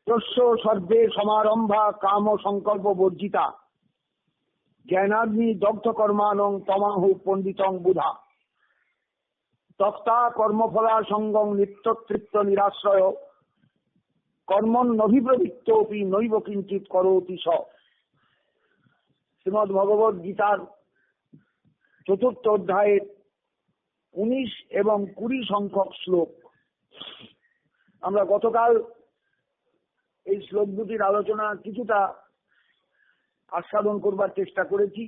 তস্য সর্বে সমারম্ভা কাম সংকল্প বর্জিতা জ্ঞানাগ্নি দগ্ধ কর্মানং তমাহু পণ্ডিতং বুধা তক্তা কর্মফলা সঙ্গং নিত্য তৃপ্ত নিরাশ্রয় কর্মন্নভিপ্রবৃত্তপি নৈব কিঞ্চিৎ করোতি স। শ্রীমদ্ ভগবদ গীতার ৪র্থ অধ্যায়ের ১৯ এবং ২০ সংখ্যক শ্লোক। আমরা গতকাল এই শ্লোক দুটির আলোচনা কিছুটা আস্বাদন করবার চেষ্টা করেছি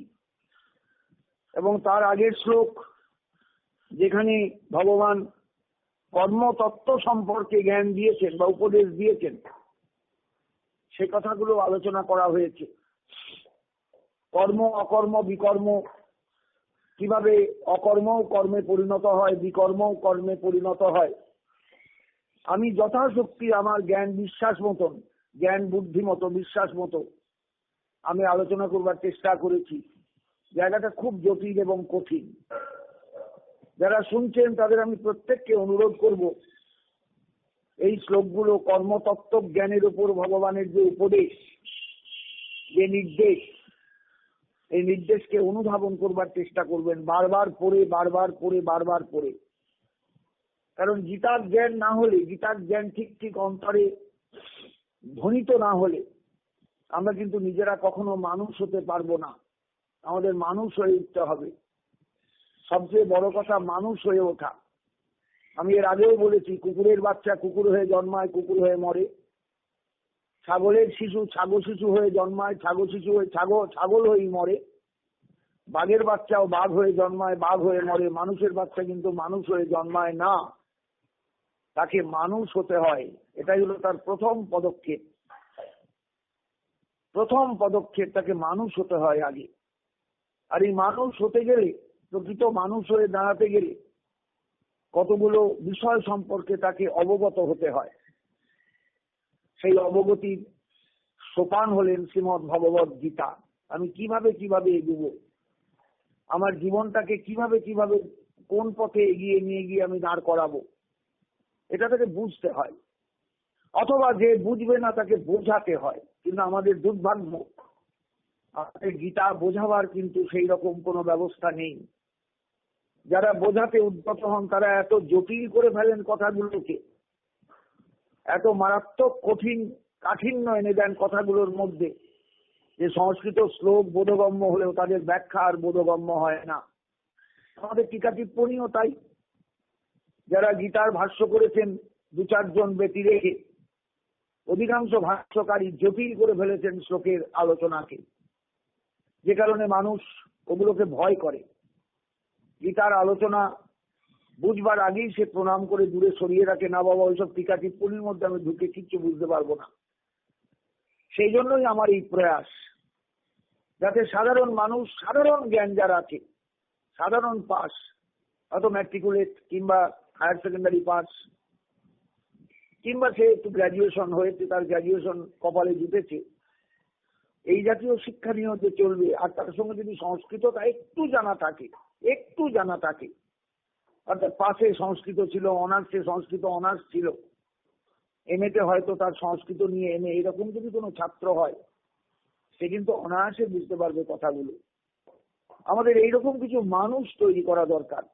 এবং তার আগের শ্লোক যেখানে ভগবান কর্মতত্ত্ব সম্পর্কে জ্ঞান দিয়েছেন বা উপদেশ দিয়েছেন সে কথাগুলো আলোচনা করা হয়েছে। কর্ম অকর্ম বিকর্ম, কিভাবে অকর্মও কর্মে পরিণত হয়, বিকর্মও কর্মে পরিণত হয়। আমি যথাশক্তি আমার জ্ঞান বিশ্বাস মতন, জ্ঞান বুদ্ধি মতো বিশ্বাস মতো আমি আলোচনা করবার চেষ্টা করেছি। জায়গাটা খুব জটিল এবং কঠিন। যারা শুনছেন তাদের আমি প্রত্যেককে অনুরোধ করব, এই শ্লোকগুলো কর্মতত্ত্ব জ্ঞানের উপর ভগবানের যে উপদেশ, যে নির্দেশ, এই নির্দেশকে অনুধাবন করবার চেষ্টা করবেন, বারবার পড়ে বারবার পড়ে বারবার পড়ে। কারণ গীতার জ্ঞান না হলে, গীতার জ্ঞান ঠিক ঠিক অন্তরে ধ্বনিত না হলে আমরা কিন্তু নিজেরা কখনো মানুষ হতে পারবো না। আমাদের মানুষ হয়ে উঠতে হবে। সবচেয়ে বড় কথা মানুষ হয়ে ওঠা। আমি এর আগেও বলেছি, কুকুরের বাচ্চা কুকুর হয়ে জন্মায়, কুকুর হয়ে মরে। ছাগলের শিশু ছাগল শিশু হয়ে জন্মায়, ছাগল শিশু হয়ে ছাগল হয়েই মরে। বাঘের বাচ্চাও বাঘ হয়ে জন্মায়, বাঘ হয়ে মরে। মানুষের বাচ্চা কিন্তু মানুষ হয়ে জন্মায় না, তাকে মানুষ হতে হয়। এটাই হলো তার প্রথম পদক্ষেপ। প্রথম পদক্ষেপ, তাকে মানুষ হতে হয় আগে। আর এই মানুষ হতে গেলে, প্রকৃত মানুষ হয়ে দাঁড়াতে গেলে কতগুলো বিষয় সম্পর্কে তাকে অবগত হতে হয়। সেই অবগতির সোপান হলেন শ্রীমদ্ ভগবদ গীতা। আমি কিভাবে কিভাবে এগোবো, আমার জীবনটাকে কিভাবে কিভাবে কোন পথে এগিয়ে নিয়ে গিয়ে আমি দাঁড় করাবো, এটা তাকে বুঝতে হয়। অথবা যে বুঝবে না তাকে বোঝাতে হয়। কিন্তু আমাদের দুর্ভাগ্য, আমাদের গীতা বোঝাবার কিন্তু সেই রকম কোনো ব্যবস্থা নেই। যারা বোঝাতে উদ্যত হন তারা এত জটিল করে ফেলেন কথাগুলোকে, এত মারাত্মক কঠিন কাঠিন্য এনে দেন কথাগুলোর মধ্যে, যে সংস্কৃত শ্লোক বোধগম্য হলেও তাদের ব্যাখ্যা আর বোধগম্য হয় না। আমাদের টিকা টিপ্পণীও তাই। যারা গীতার ভাষ্য করেছেন ২-৪ জন ব্যক্তি রেখে, অধিকাংশ ভাষ্যকারী জটিল করে ফেলেছেন শ্লোকের আলোচনাকে, যে কারণে মানুষ ওগুলোকে ভয় করে। গীতার আলোচনা বুঝবার আগেই সে প্রণাম করে দূরে সরিয়ে রাখে, না বাবা ওইসব টিকা টিপ্পণীর মধ্যে আমি ঢুকে কিচ্ছু বুঝতে পারবো না। সেই জন্যই আমার এই প্রয়াস, যাতে সাধারণ মানুষ, সাধারণ জ্ঞান যার আছে, সাধারণ পাস, হয়তো ম্যাট্রিকুলেট কিংবা হায়ার সেকেন্ডারি পাস, কিংবা সে একটু গ্র্যাজুয়েশন হয়েছে, তার গ্র্যাজুয়েশন কপালে জুটেছে, এই জাতীয় শিক্ষা নিয়ে হতে চলবে। আর তার সঙ্গে যদি সংস্কৃতটা একটু জানা থাকে, অর্থাৎ পাশে সংস্কৃত ছিল, অনার্সে সংস্কৃত অনার্স ছিল, এমএতে হয়তো তার সংস্কৃত নিয়ে এমএ, এরকম যদি কোনো ছাত্র হয়, সে কিন্তু অনায়াসে বুঝতে পারবে কথাগুলো। আমাদের এইরকম কিছু মানুষ তৈরি করা দরকার,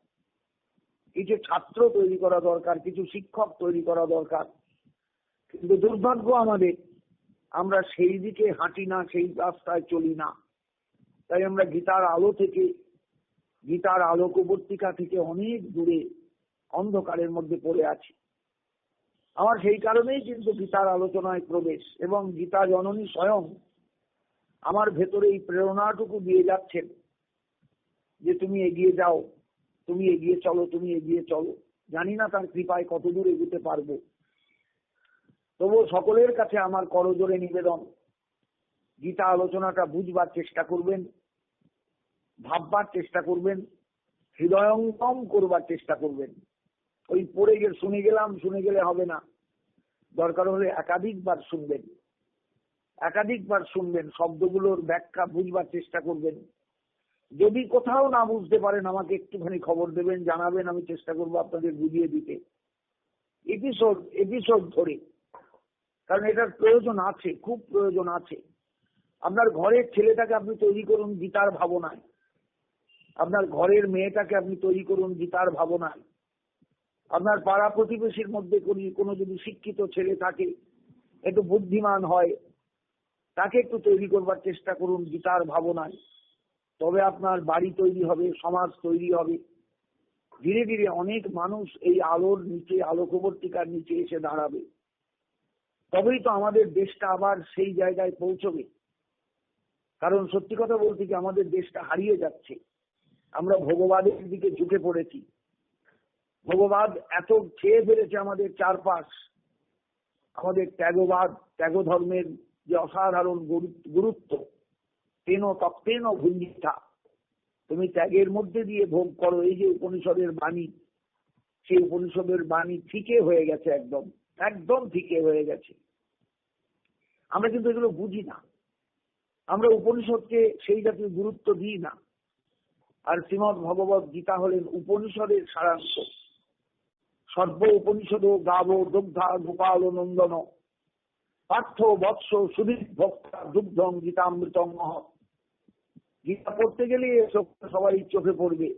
কিছু ছাত্র তৈরি করা দরকার, কিছু শিক্ষক তৈরি করা দরকার। কিন্তু দুর্ভাগ্য আমাদের, আমরা সেই দিকে হাঁটি না, সেই রাস্তায় চলি না। তাই আমরা গীতার আলো থেকে, গীতার আলোকবর্তিকা থেকে অনেক দূরে অন্ধকারের মধ্যে পড়ে আছি। আমার সেই কারণেই কিন্তু গীতার আলোচনায় প্রবেশ, এবং গীতা জননী স্বয়ং আমার ভেতরে এই প্রেরণাটুকু দিয়ে যাচ্ছেন যে তুমি এগিয়ে যাও, তুমি এগিয়ে চলো, তুমি এগিয়ে চলো। জানি না তার কৃপায় কতদূর এগোতে পারবো, তবুও সকলের কাছে আমার করজোড়ে নিবেদন, গীতা আলোচনাটা বুঝবার চেষ্টা করবেন, ভাববার চেষ্টা করবেন, হৃদয়ঙ্গম করবার চেষ্টা করবেন। ওই পড়ে গিয়ে শুনে গেলে হবে না, দরকার হলে একাধিকবার শুনবেন, শব্দগুলোর ব্যাখ্যা বুঝবার চেষ্টা করবেন। যদি কোথাও না বুঝতে পারেন আমাকে একটুখানি খবর দেবেন, জানাবেন, আমি চেষ্টা করবো আপনাদের বুঝিয়ে দিতে এপিসোড ধরে। কারণ এটার প্রয়োজন আছে, খুব প্রয়োজন আছে। আপনার ঘরের ছেলেটাকে আপনি তৈরি করুন গীতার ভাবনায়, আপনার ঘরের মেয়েটাকে আপনি তৈরি করুন গীতার ভাবনায়, আপনার পাড়া প্রতিবেশীর মধ্যে কোনো যদি শিক্ষিত ছেলে থাকে, একটু বুদ্ধিমান হয়, তাকে একটু তৈরি করবার চেষ্টা করুন গীতার ভাবনায়। তবে আপনার বাড়ি তৈরি হবে, সমাজ তৈরি হবে। ধীরে ধীরে অনেক মানুষ এই আলোর নিচে, আলোকবর্তিকার নিচে এসে দাঁড়াবে। তবেই তো আমাদের দেশটা আবার সেই জায়গায় পৌঁছবে। কারণ সত্যি কথা বলতে কি, আমাদের দেশটা হারিয়ে যাচ্ছে। আমরা ভোগবাদের দিকে ঝুঁকে পড়েছি। ভোগবাদ এত খেয়ে ফেলেছে আমাদের চারপাশ। আমাদের ত্যাগবাদ, ত্যাগ ধর্মের যে অসাধারণ গুরুত্ব, তেন তত্ত্বেন ভুঞ্জিতা, তুমি ত্যাগের মধ্যে দিয়ে ভোগ করো, এই যে উপনিষদের বাণী, সেই উপনিষদের বাণী ফিকে হয়ে গেছে, একদম একদম ফিকে হয়ে গেছে। আমরা কিন্তু এগুলো বুঝি না। আমরা উপনিষদকে সেই জাতীয় গুরুত্ব দিই না। আর শ্রীমদ ভগবত গীতা হলেন উপনিষদের সারাংশ। সর্ব উপনিষদ গাব দুগ্ধা গোপাল নন্দন পার্থ বৎস সুদীপ ভক্তা দুগ্ধং গীতামৃতং মহৎ। গীতা পড়তে গেলে সবাই চোখে পড়বে।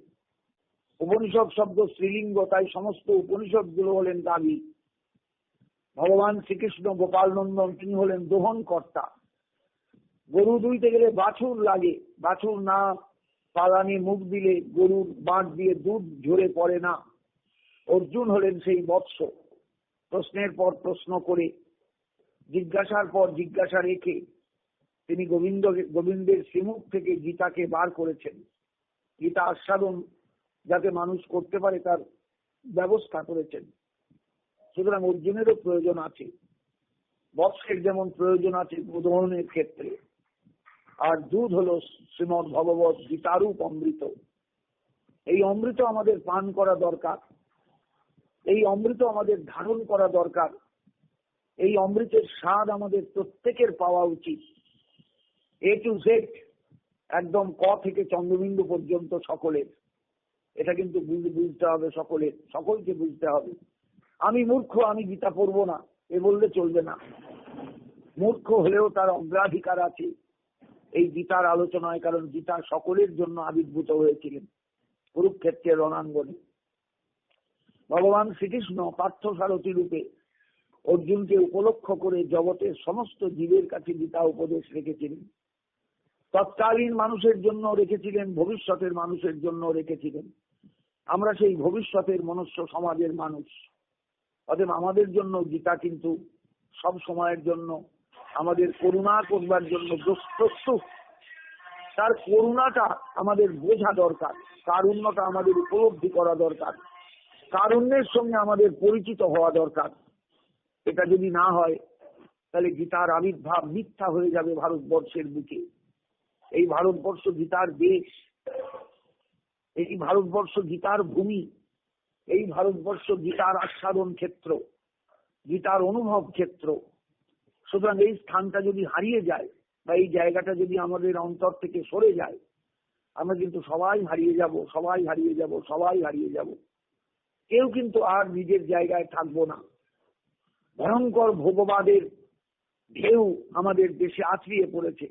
উপনিষদ শব্দ স্ত্রীলিঙ্গ, তাই সমস্ত উপনিষদ গুলো হলেন গাবি। ভগবান শ্রীকৃষ্ণ গোপাল নন্দন, তিনি হলেন দোহন কর্তা। গরু দুইতে গেলে বাছুর লাগে, বাছুর না পালানে মুখ দিলে গরুর বাঁট দিয়ে দুধ ঝরে পড়ে না। অর্জুন হলেন সেই বৎস, প্রশ্নের পর প্রশ্ন করে, জিজ্ঞাসার পর জিজ্ঞাসা রেখে তিনি গোবিন্দের শ্রীমুখ থেকে গীতাকে বার করেছেন। গীতা আস্বাদন যাতে মানুষ করতে পারে তার ব্যবস্থা করেছেন। সুতরাং অর্জুনেরও প্রয়োজন আছে, বৎসের যেমন প্রয়োজন আছে বোধনের ক্ষেত্রে। আর দুধ হলো শ্রীমদ ভগবত গীতারূপ অমৃত। এই অমৃত আমাদের পান করা দরকার, এই অমৃত আমাদের ধারণ করা দরকার। এই অমৃতের স্বাদ আমাদের প্রত্যেকের পাওয়া উচিত। এ টু জেড, একদম ক থেকে চন্দ্রবিন্দু পর্যন্ত সকলের। এটা কিন্তু বুঝতে হবে সকলের, সকলকে বুঝতে হবে। আমি মূর্খ, আমি গীতা পড়বো না, এ বললে চলবে না। মূর্খ হলেও তার অগ্রাধিকার আছে এই গীতার আলোচনায়, কারণ গীতা সকলের জন্য আবির্ভূত হয়েছিলেন কুরুক্ষেত্রের রণাঙ্গনে। ভগবান শ্রীকৃষ্ণ পার্থসারথী রূপে অর্জুনকে উপলক্ষ করে জগতের সমস্ত জীবের কাছে গীতা উপদেশ রেখেছিলেন। তৎকালীন মানুষের জন্য রেখেছিলেন, ভবিষ্যতের মানুষের জন্য রেখেছিলেন। আমরা সেই ভবিষ্যতের মনুষ্য সমাজের মানুষ, অতএব আমাদের জন্য গীতা কিন্তু সব সময়ের জন্য আমাদের করুণা করবার জন্য প্রস্তুত। তার করুণাটা আমাদের বোঝা দরকার, কারুণ্যটা আমাদের উপলব্ধি করা দরকার, কারুণ্যের সঙ্গে আমাদের পরিচিত হওয়া দরকার। এটা যদি না হয় তাহলে গীতার আবির্ভাব মিথ্যা হয়ে যাবে ভারতবর্ষের বুকে। এই ভারতবর্ষ গীতার দেশ, এই ভারতবর্ষ গীতার ভূমি, এই ভারতবর্ষ গীতার আস্বাদন ক্ষেত্র, গীতার অনুভব ক্ষেত্র। সুতরাং এই স্থানটা যদি হারিয়ে যায় বা এই জায়গাটা যদি আমাদের অন্তর থেকে সরে যায়, আমরা কিন্তু সবাই হারিয়ে যাব, সবাই হারিয়ে যাব, সবাই হারিয়ে যাব। কেউ কিন্তু আর নিজের জায়গায় থাকবো না। ভয়ঙ্কর ভোগবাদের ঢেউ আমাদের দেশে আছড়িয়ে পড়েছে।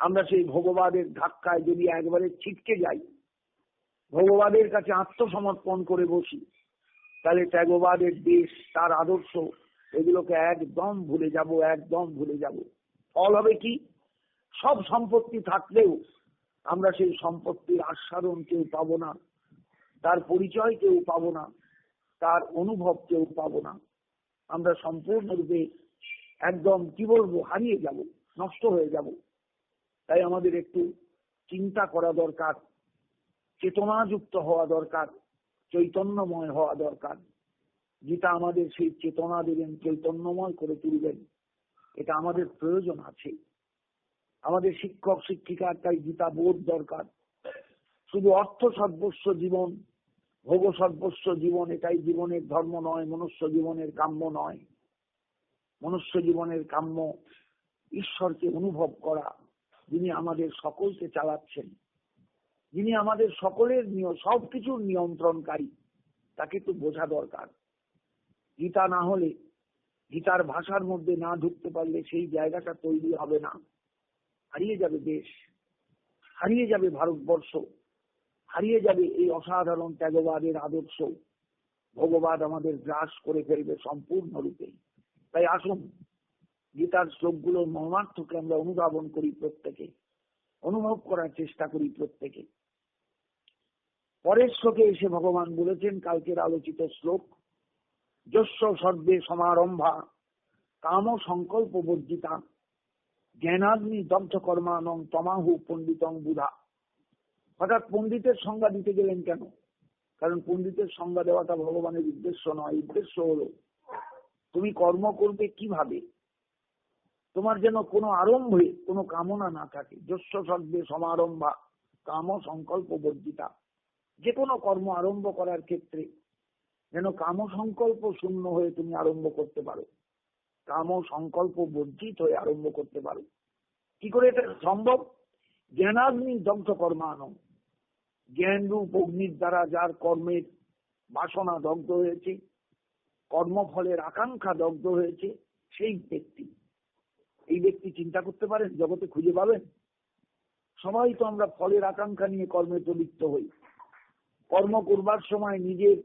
আমরা সেই ভোগবাদের ধাক্কায় যদি একবারে ছিটকে যাই, ভোগবাদের কাছে আত্মসমর্পণ করে বসি, তাহলে ত্যাগবাদের দেশ, তার আদর্শ, এগুলোকে একদম ভুলে যাব, একদম ভুলে যাব। ফল হবে কি? সব সম্পত্তি থাকলেও আমরা সেই সম্পত্তির আস্বাদন কেউ পাবো না, তার পরিচয় কেউ পাবো না, তার অনুভব কেউ পাবো না। আমরা সম্পূর্ণরূপে একদম কি বলবো, হারিয়ে যাব, নষ্ট হয়ে যাব। তাই আমাদের একটু চিন্তা করা দরকার, চেতনাযুক্ত হওয়া দরকার, চৈতন্যময় হওয়া দরকার। গীতা আমাদের সেই চেতনা দেবেন, চৈতন্যময় করে তুলবেন, এটা আমাদের প্রয়োজন আছে। আমাদের শিক্ষক শিক্ষিকার তাই গীতা বোধ দরকার। শুধু অর্থ সর্বস্ব জীবন, ভোগ সর্বস্ব জীবন, এটাই জীবনের ধর্ম নয়, মনুষ্য জীবনের কাম্য নয়। মনুষ্য জীবনের কাম্য ঈশ্বরকে অনুভব করা, যিনি আমাদের সকলকে চালাচ্ছেন, যিনি আমাদের সকলের সবকিছুর নিয়ন্ত্রণকারী, তাকে তো বোঝা দরকার। গীতা না হলে গীতার ভাষার মধ্যে না ঢুকতে পারলে সেই জায়গাটা তৈরি হবে না। হারিয়ে যাবে দেশ, হারিয়ে যাবে ভারতবর্ষ, হারিয়ে যাবে এই অসাধারণ ত্যাগবাদের আদর্শ। ভগবান আমাদের গ্রাস করে ফেলবে সম্পূর্ণরূপে। তাই আসুন গীতার শ্লোকগুলোর মর্মার্থকে আমরা অনুধাবন করি, প্রত্যেকে অনুভব করার চেষ্টা করি প্রত্যেকে। পরের শ্লোকে এসে ভগবান বলেছেন কালকের আলোচিত শ্লোক, যস্য সর্বে সমারম্ভা কাম সংকল্প বর্জিতা জ্ঞানাগ্নি দগ্ধ কর্মানং তমাহু পণ্ডিতং বুধা। হঠাৎ পণ্ডিতের সংজ্ঞা দিতে গেলেন কেন? কারণ পণ্ডিতের সংজ্ঞা দেওয়াটা ভগবানের উদ্দেশ্য নয়। উদ্দেশ্য হলো তুমি কর্ম করবে কিভাবে, তোমার যেন কোনো আরম্ভে কোনো কামনা না থাকে। যস্য সর্বে সমারম্ভা কাম সংকল্প বর্জিতা। যে কোনো কর্ম আরম্ভ করার ক্ষেত্রে যেন কাম সংকল্প শূন্য হয়ে তুমি আরম্ভ করতে পারো, কাম সংকল্প বর্জিত হয়ে আরম্ভ করতে পারো। কি করে এটা সম্ভব? জ্ঞানাগ্নি দগ্ধ কর্মানং, জ্ঞান রূপ অগ্নির দ্বারা যার কর্মের বাসনা দগ্ধ হয়েছে, কর্মফলের আকাঙ্ক্ষা দগ্ধ হয়েছে, সেই ব্যক্তি। এই ব্যক্তি চিন্তা করতে পারেন, জগতে খুঁজে পাবেন? সবাই তো আমরা ফলের আকাঙ্ক্ষা নিয়ে কর্মে প্রবৃত্ত হই। কর্ম করবার সময় নিজের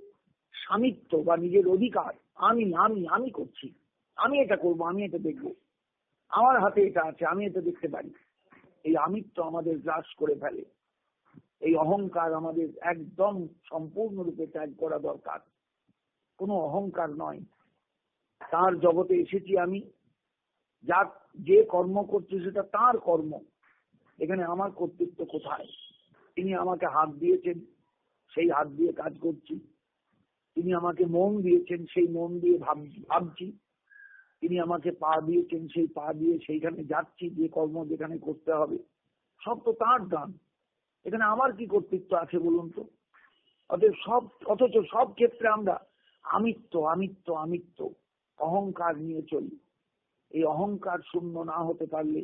স্বামিত্ব বা নিজের অধিকার, আমি আমি আমি করছি, আমি এটা করব, আমি এটা দেখব, আমার হাতে এটা আছে, আমি এটা দেখতে পারি। এই আমিত্ব আমাদের গ্রাস করে ফেলে। এই অহংকার আমাদের একদম সম্পূর্ণরূপে ত্যাগ করা দরকার। কোনো অহংকার নয়। তার জগতে এসেছি আমি, যার যে কর্ম করছে সেটা তার কর্ম, এখানে আমার কর্তৃত্ব কোথায়? তিনি আমাকে হাত দিয়েছেন, সেই হাত দিয়ে কাজ করছি। তিনি আমাকে মন দিয়েছেন, সেই মন দিয়ে ভাবছি। তিনি আমাকে পা দিয়েছেন, সেই পা দিয়ে সেইখানে যাচ্ছি, যে কর্ম যেখানে করতে হবে। সব তো তার দান, এখানে আমার কি কর্তৃত্ব আছে বলুন তো? অথচ সব ক্ষেত্রে আমরা আমিত্ব আমিত্ব আমিত্ব অহংকার নিয়ে চলি। এই অহংকার শূন্য না হতে পারলে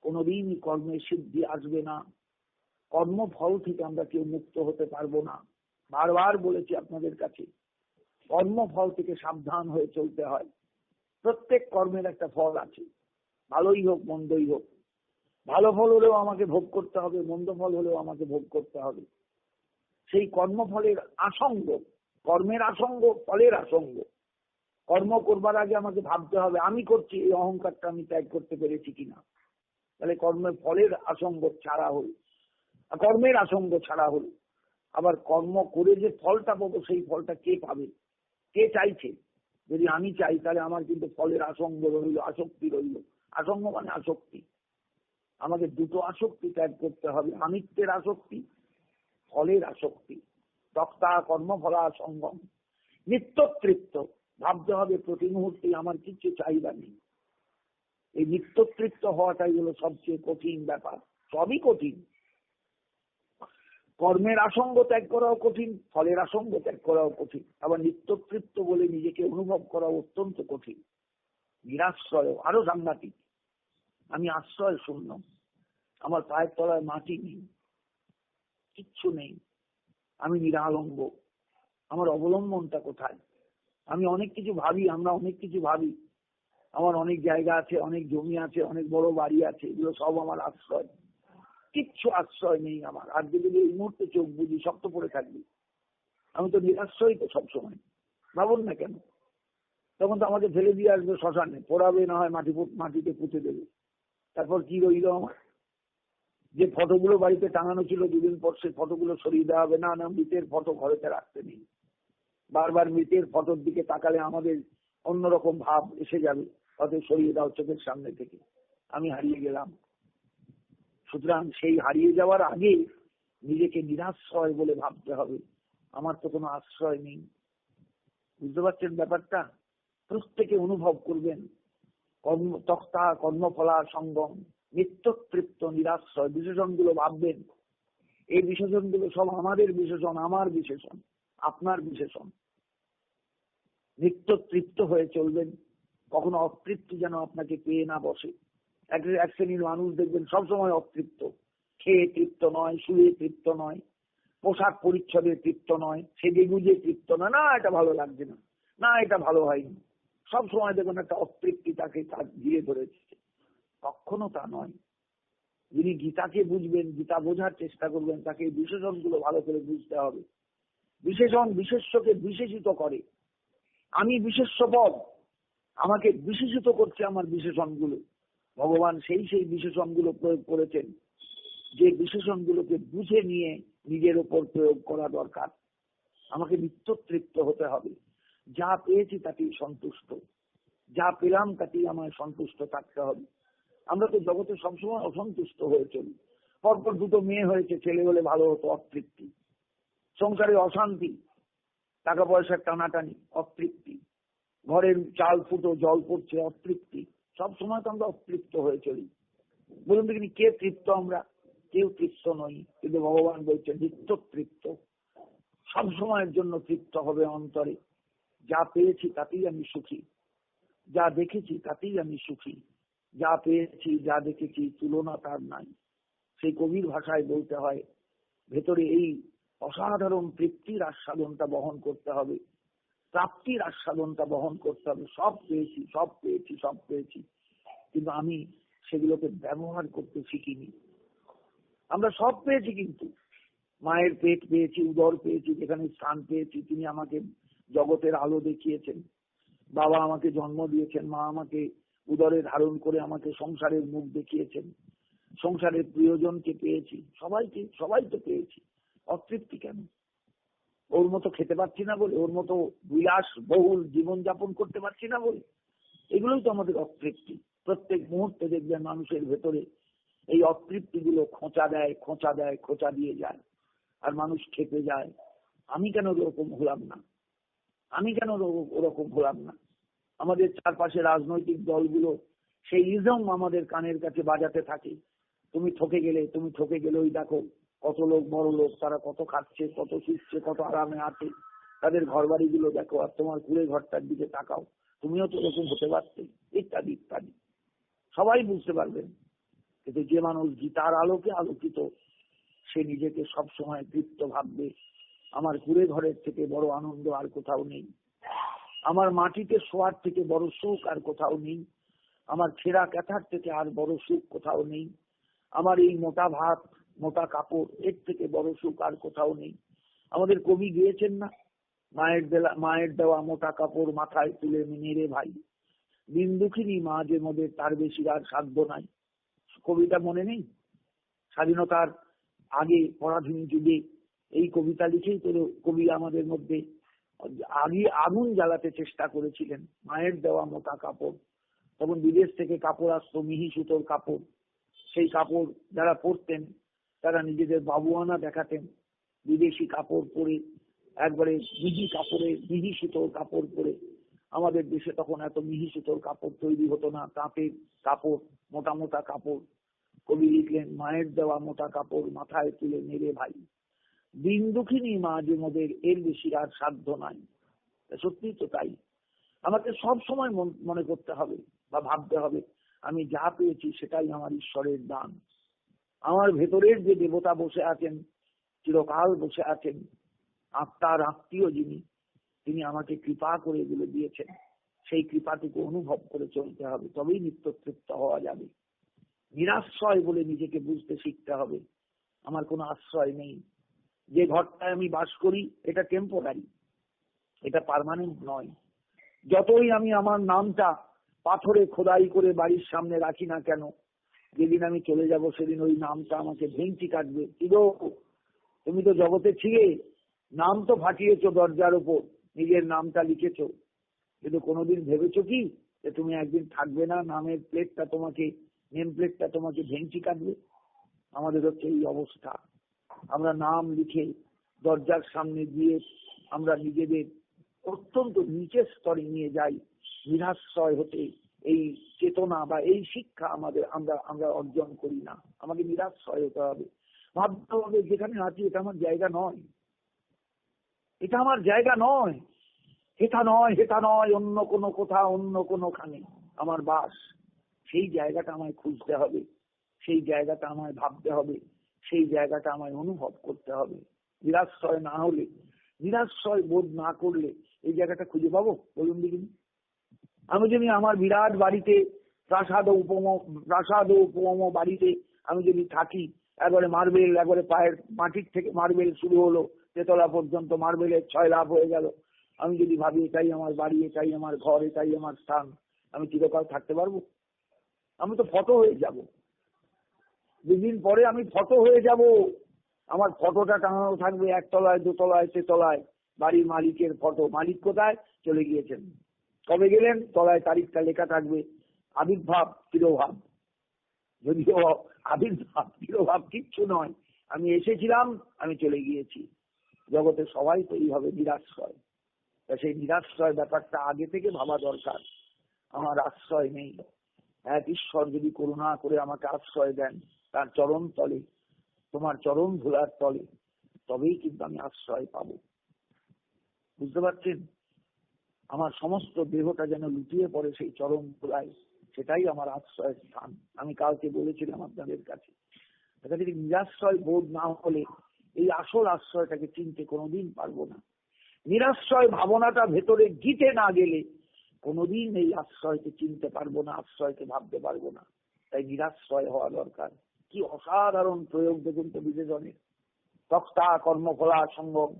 কোনোদিনই কর্মের সিদ্ধি আসবে না। কর্মফল থেকে আমরা কেউ মুক্ত হতে পারবো না। বারবার বলেছি আপনাদের কাছে, কর্মফল থেকে সাবধান হয়ে চলতে হয়। প্রত্যেক কর্মের একটা ফল আছে, ভালোই হোক মন্দই হোক। ভালো ফল হলেও আমাকে ভোগ করতে হবে, মন্দ ফল হলেও আমাকে ভোগ করতে হবে। সেই কর্মফলের আসঙ্গ, কর্মের আসঙ্গ, ফলের আসঙ্গ। কর্ম করবার আগে আমাকে ভাবতে হবে আমি করছি, এই অহংকারটা আমি ত্যাগ করতে পেরেছি কিনা। তাহলে কর্মের ফলের আসঙ্গ ছাড়া হল, কর্মের আসঙ্গ ছাড়া হল। আবার কর্ম করে যে ফলটা পাবো, সেই ফলটা কে পাবে, কে চাইছে? যদি আমি চাই তাহলে আমার কিন্তু ফলের আসঙ্গ রইল, আসক্তি রইল। আসঙ্গ মানে আসক্তি। আমাকে দুটো আসক্তি ত্যাগ করতে হবে, আমিত্বের আসক্তি, ফলের আসক্তি। তক্তা কর্মফলা সঙ্গম, নিত্যতৃপ্ত। ভাবতে হবে প্রতি মুহূর্তে আমার কিছু চাহিদা নেই। এই নিত্যতৃপ্ত হওয়াটাই হলো সবচেয়ে কঠিন ব্যাপার। সবই কঠিন, কর্মের আসঙ্গ ত্যাগ করাও কঠিন, ফলের আসঙ্গ ত্যাগ করাও কঠিন। আবার নিত্যতৃপ্ত বলে নিজেকে অনুভব করা অত্যন্ত কঠিন। নিরাশ্রয় আরো সাংঘাতিক। আমি আশ্রয় শূন্য, আমার পায়ের তলায় মাটি নেই, কিচ্ছু নেই, আমি নিরালম্ব। আমার অবলম্বনটা কোথায়? আমি অনেক কিছু ভাবি, আমরা অনেক কিছু ভাবি, আমার অনেক জায়গা আছে, অনেক জমি আছে, অনেক বড় বাড়ি আছে, এগুলো সব আমার আশ্রয়। কিচ্ছু আশ্রয় নেই আমার। আর যদি এই মুহূর্তে চোখ বুঝি সব তো পড়ে থাকবি। আমি তো নিরাশ্রয় তো সবসময়। ভাবুন না কেন? তখন তো আমাকে ফেলে দিয়ে আসবে শ্মশানে, পোড়াবে, না হয় মাটিতে পুঁতে দেবে। তারপর কি রইল আমার? যে ফটোগুলো বাড়িতে টাঙানো ছিল, দুদিন পর সেই ফটোগুলো সরিয়ে দেওয়া হবে। না না, মৃতের ফটো ঘরেতে রাখতে নেই। বারবার মৃতের ফটোর দিকে তাকালে আমাদের অন্যরকম ভাব এসে যাবে, অতএব সরিয়ে দাও চোখের সামনে থেকে। আমি হারিয়ে গেলাম। সুতরাং সেই হারিয়ে যাওয়ার আগে নিজেকে নিরাশ্রয় বলে ভাবতে হবে। আমার তো কোনো আশ্রয় নেই। বুঝতে পারছেন ব্যাপারটা? প্রত্যেকে অনুভব করবেন। তক্তা কর্মফলা সঙ্গম, নিত্যতৃপ্ত নিরাশ্রয়। বিশেষণগুলো ভাববেন, এই বিশেষণগুলো সব আমাদের বিশেষণ, আমার বিশেষণ, আপনার বিশেষণ। নিত্য তৃপ্ত হয়ে চলবেন, কখনো অতৃপ্তি যেন আপনাকে পেয়ে না বসে। এক শ্রেণীর মানুষ দেখবেন সবসময় অতৃপ্ত, খেয়ে তৃপ্ত নয়, শুয়ে তৃপ্ত নয়, পোশাক পরিচ্ছদে তৃপ্ত নয়, সেজে গুজে তৃপ্ত নয়। না এটা ভালো লাগছে না, না এটা ভালো হয়নি, সব সময় দেখবেন একটা অতৃপ্তি তাকে তার ঘিরে ধরেছে। কখনো তা নয়। যিনি গীতাকে বুঝবেন, গীতা বোঝার চেষ্টা করবেন, তাকে এই বিশেষণগুলো ভালো করে বুঝতে হবে। বিশেষণ বিশেষ্যকে বিশেষিত করে। আমি বিশেষ্য পদ, আমাকে বিশেষিত করছে আমার বিশেষণগুলো। ভগবান সেই সেই বিশেষণগুলো প্রয়োগ করেছেন, যে বিশেষণগুলোকে বুঝে নিয়ে নিজের ওপর প্রয়োগ করা দরকার। আমাকে নিত্য তৃপ্ত হতে হবে। যা পেয়েছি তাতেই সন্তুষ্ট, যা পেলাম তাতেই আমায় সন্তুষ্ট থাকতে হবে। আমরা তো জগতে সবসময় অসন্তুষ্ট হয়ে চলি। পরপর দুটো মেয়ে হয়েছে, ছেলে হলে ভালো হতো, অতৃপ্তি। সংসারে অশান্তি, টাকা পয়সার টানাটানি, অতৃপ্তি। ঘরের চাল ফুটো, জল পড়ছে, অতৃপ্তি। সব সময় তো আমরা অতৃপ্ত হয়ে চলি। বলুন দেখিনি, কে তৃপ্ত? আমরা কেউ তৃপ্ত নই। কিন্তু ভগবান বলছেন নিত্য তৃপ্ত, সব সময়ের জন্য তৃপ্ত হবে অন্তরে। যা পেয়েছি তাতেই আমি সুখী, যা দেখেছি তাতেই আমি সুখী। যা পেয়েছি, যা দেখেছি, তুলনা তার নাই। সেই কবির ভাষায় বলতে হয়, ভেতরে এই অসাধারণ তৃপ্তির আস্বাদনটা বহন করতে হবে, প্রাপ্তির আস্বাদনটা বহন করতে হবে। সব পেয়েছি, সব পেয়েছি, সব পেয়েছি, কিন্তু আমি সেগুলোকে ব্যবহার করতে শিখিনি। আমরা সব পেয়েছি, কিন্তু মায়ের পেট পেয়েছি, উদর পেয়েছি, যেখানে স্থান পেয়েছি, তিনি আমাকে জগতের আলো দেখিয়েছেন। বাবা আমাকে জন্ম দিয়েছেন, মা আমাকে উদরে ধারণ করে আমাকে সংসারের মুখ দেখিয়েছেন। সংসারের প্রিয়জনকে পেয়েছি, সবাই তো পেয়েছি। অতৃপ্তি কেন? ওর মতো খেতে পারছি না বলে, ওর মতো বিলাস বহুল জীবন যাপন করতে পারছি না বলে, এগুলোই তো আমাদের অতৃপ্তি। প্রত্যেক মুহূর্তে দেখবেন মানুষের ভেতরে এই অতৃপ্তি গুলো খোঁচা দেয়, খোঁচা দেয়, খোঁচা দিয়ে যায়, আর মানুষ খেপে যায়। আমি কেন ওরকম হলাম না, আমি কেন ওরকম হলাম না? আমাদের চারপাশে রাজনৈতিক দলগুলো সেই ইজম আমাদের কানের কাছে বাজাতে থাকে, তুমি ঠকে গেলে, তুমি ঠকে গেলে। ওই দেখো কত লোক, বড় লোক, তারা কত খাচ্ছে, কত শুচ্ছে, কত আরামে আছে, তাদের ঘর বাড়িগুলো দেখো, আর তোমার কুড়ে ঘরটার দিকে তাকাও, তুমিও তো এরকম হতে পারতে, ইত্যাদি ইত্যাদি। সবাই বুঝতে পারবেন। কিন্তু যে মানুষ গীতার আলোকে আলোকিত, সে নিজেকে সবসময় তৃপ্ত ভাববে। আমার কুড়ে ঘরের থেকে বড় আনন্দ আর কোথাও নেই, আমার মাটিতে শোয়ার থেকে বড় সুখ আর কোথাও নেই, আমার ছেঁড়া কাঁথার থেকে আর বড় সুখ কোথাও নেই, আমার এই মোটা ভাত, মোটা কাপড়, এর থেকে বড় সুখ আর কোথাও নেই। আমাদের কবি গিয়েছেন না, মায়ের দেওয়া মোটা কাপড় মাথায় তুলে নেড়ে ভাই, দিন দুঃখিনী মা যে মোদের, তার বেশি আর সাধ্য নাই। কবিতা মনে নেই? স্বাধীনতার আগে পরাধীন যুগে এই কবিতা লিখেই তো কবি আমাদের মধ্যে আগে আগুন জ্বালাতে চেষ্টা করেছিলেন। মায়ের দেওয়া মোটা কাপড়, তখন বিদেশ থেকে কাপড় আসতো, মিহি সুতোর কাপড়। সেই কাপড় যারা পরতেন তারা নিজেদের বাবুয়ানা দেখাতেন। বিদেশি কাপড় পরে, একবারে মিহি কাপড়ে, মিহি সুতোর কাপড় পরে। আমাদের দেশে তখন এত মিহি সুতোর কাপড় তৈরি হতো না, তাঁতের কাপড়, মোটা মোটা কাপড়। কবি লিখলেন, মায়ের দেওয়া মোটা কাপড় মাথায় তুলে নেড়ে ভাই, দিন দুঃখিনী মা যে মোদের, এর বেশি আর সাধ্য নাই। সত্যি তো তাই। আমাকে সব সময় মনে করতে হবে বা ভাবতে হবে, আমি যা পেয়েছি সেটাই আমার ঈশ্বরের দান। আমার ভেতরের যে দেবতা বসে আছেন, চিরকাল বসে আছেন, আত্মার আত্মীয় যিনি, তিনি আমাকে কৃপা করে এগুলো দিয়েছেন। সেই কৃপাটুকু অনুভব করে চলতে হবে, তবেই নিত্য তৃপ্ত হওয়া যাবে। নিরাশ্রয় বলে নিজেকে বুঝতে শিখতে হবে। আমার কোনো আশ্রয় নেই। যে ঘরটায় আমি বাস করি এটা টেম্পোরারি, এটা পার্মানেন্ট নয়। যতই আমি আমার নামটা পাথরে খোদাই করে বাড়ির সামনে রাখি না কেন, যেদিন আমি চলে যাব সেদিন ওই নামটা আমাকে ভেঙচি কাটবে। কিগো, তুমি তো জগতে ছিলে, নাম তো ফাটিয়েছো দরজার উপর, নিজের নামটা লিখেছো, কিন্তু কোনোদিন ভেবেছো কি যে তুমি একদিন থাকবে না, নামের প্লেটটা তোমাকে, নেম প্লেটটা তোমাকে ভেঙচি কাটবে? আমাদের হচ্ছে এই অবস্থা। আমরা নাম লিখে দরজার সামনে দিয়ে আমরা নিজেদের অত্যন্ত নিচের স্তরে নিয়ে যাই, নিরাশ্রয় হতে। এই চেতনা বা এই শিক্ষা আমাদের আমরা অর্জন করি না। আমাকে নিরাশ্রয় হতে হবে, ভাবতে হবে যেখানে আছি এটা আমার জায়গা নয়, এটা আমার জায়গা নয়, হেথা নয়, হেথা নয়, অন্য কোনো কোথা, অন্য কোনোখানে আমার বাস। সেই জায়গাটা আমায় খুঁজতে হবে, সেই জায়গাটা আমায় ভাবতে হবে, সেই জায়গাটা আমায় অনুভব করতে হবে। নিরাশ্রয় না হলে, নিরাশ্রয় বোধ না করলে এই জায়গাটা খুঁজে পাবো? বলুন দেখিনি। আমি যদি আমার বিরাট বাড়িতে প্রাসাদ উপম বাড়িতে আমি যদি থাকি, একবারে মার্বেল, একবারে পায়ের মাটির থেকে মার্বেল শুরু হলো, তেতলা পর্যন্ত মার্বেলের 6 লাভ হয়ে গেল, আমি যদি ভাবি এটাই আমার বাড়ি, এটাই আমার ঘর, এটাই আমার স্থান, আমি চিরকাল থাকতে পারবো? আমি তো ফটো হয়ে যাব। দুদিন পরে আমি ফটো হয়ে যাব। আমার ফটোটা টাঙানো থাকবে একতলায়, দোতলায়, তেতলায়, বাড়ির মালিকের ফটো। মালিক কোথায়? চলে গিয়েছেন। কবে গেলেন? তলায় তারিখটা লেখা থাকবে, আবির্ভাব তিরোভাব। যদিও আবির্ভাব তিরোভাব কিচ্ছু নয়, আমি এসেছিলাম, আমি চলে গিয়েছি। জগতে সবাই তো এইভাবে নিরাশ্রয়। তা সেই নিরাশ্রয় ব্যাপারটা আগে থেকে ভাবা দরকার। আমার আশ্রয় নেই, এক ঈশ্বর যদি করুণা করে আমাকে আশ্রয় দেন তার চরণ তলে, তোমার চরণ ধুলার তলে, তবেই কিন্তু আমি আশ্রয় পাবো। বুঝতে পারছেন? আমার সমস্ত দেহটা যেন লুটিয়ে পড়ে সেই চরণ ধুলায়, সেটাই আমার আশ্রয়ের স্থান। আমি কালকে বলেছিলাম আপনাদের কাছে, যদি নিরাশ্রয় বোধ না হলে এই আসল আশ্রয়টাকে চিনতে কোনোদিন পারবো না। নিরাশ্রয় ভাবনাটা ভেতরে গিতে না গেলে কোনোদিন এই আশ্রয়কে চিনতে পারবো না, আশ্রয়কে ভাবতে পারবো না। তাই নিরাশ্রয় হওয়া দরকার। কি অসাধারণ প্রয়োগ দেখুন তো বিবেচনের। তক্তা কর্মফলা সঙ্গম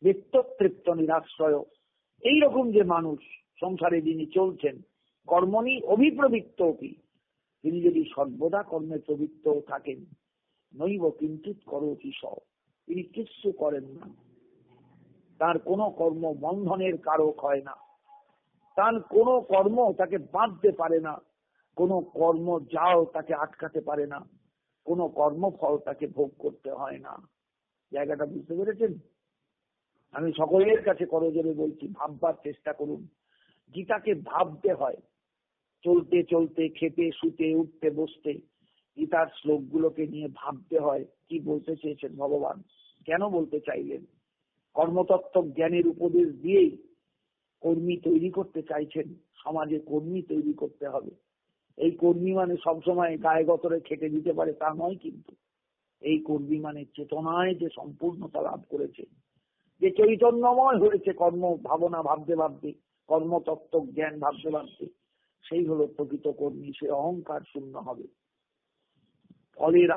নিত্যতৃপ্ত নিরাশ্রয়। এইরকম যে মানুষ সংসারে যিনি চলছেন, কর্মণি অভিপ্রবৃত্ত, তিনি যদি সর্বদা কর্মে প্রবৃত্ত থাকেন, নৈব কিঞ্চিৎ করোতি সব, তিনি কিচ্ছু করেন না। তার কোনো কর্ম বন্ধনের কারক হয় না, তার কোনো কর্ম তাকে বাঁধতে পারে না, কোনো কর্ম যাও তাকে আটকাতে পারে না, কোনো কর্মফল তাকে ভোগ করতে হয় না। জায়গাটা বুঝতে পেরেছেন? আমি সকলের কাছে করজোরে বলছি, ভাববার চেষ্টা করুন। গীতাকে ভাবতে হয়, চলতে চলতে, খেতে শুতে, উঠতে বসতে গীতার শ্লোকগুলোকে নিয়ে ভাবতে হয় কি বলতে চেয়েছেন ভগবান, কেন বলতে চাইলেন। কর্মতত্ত্ব জ্ঞানের উপদেশ দিয়েই কর্মী তৈরি করতে চাইছেন, সমাজে কর্মী তৈরি করতে হবে। এই কর্মী মানে সবসময় গায়ে গতরে খেটে দিতে পারে তা নয়, কিন্তু এই কর্মী মানে চেতনায় যে সম্পূর্ণতা লাভ করেছে, যে চৈতন্যময় হয়েছে কর্ম ভাবনা ভাবতে ভাবতে, কর্মতত্ত্ব জ্ঞান ভাবতে ভাবতে, সেই হলো প্রকৃত কর্মী। সে অহংকার শূন্য হবে, ফলের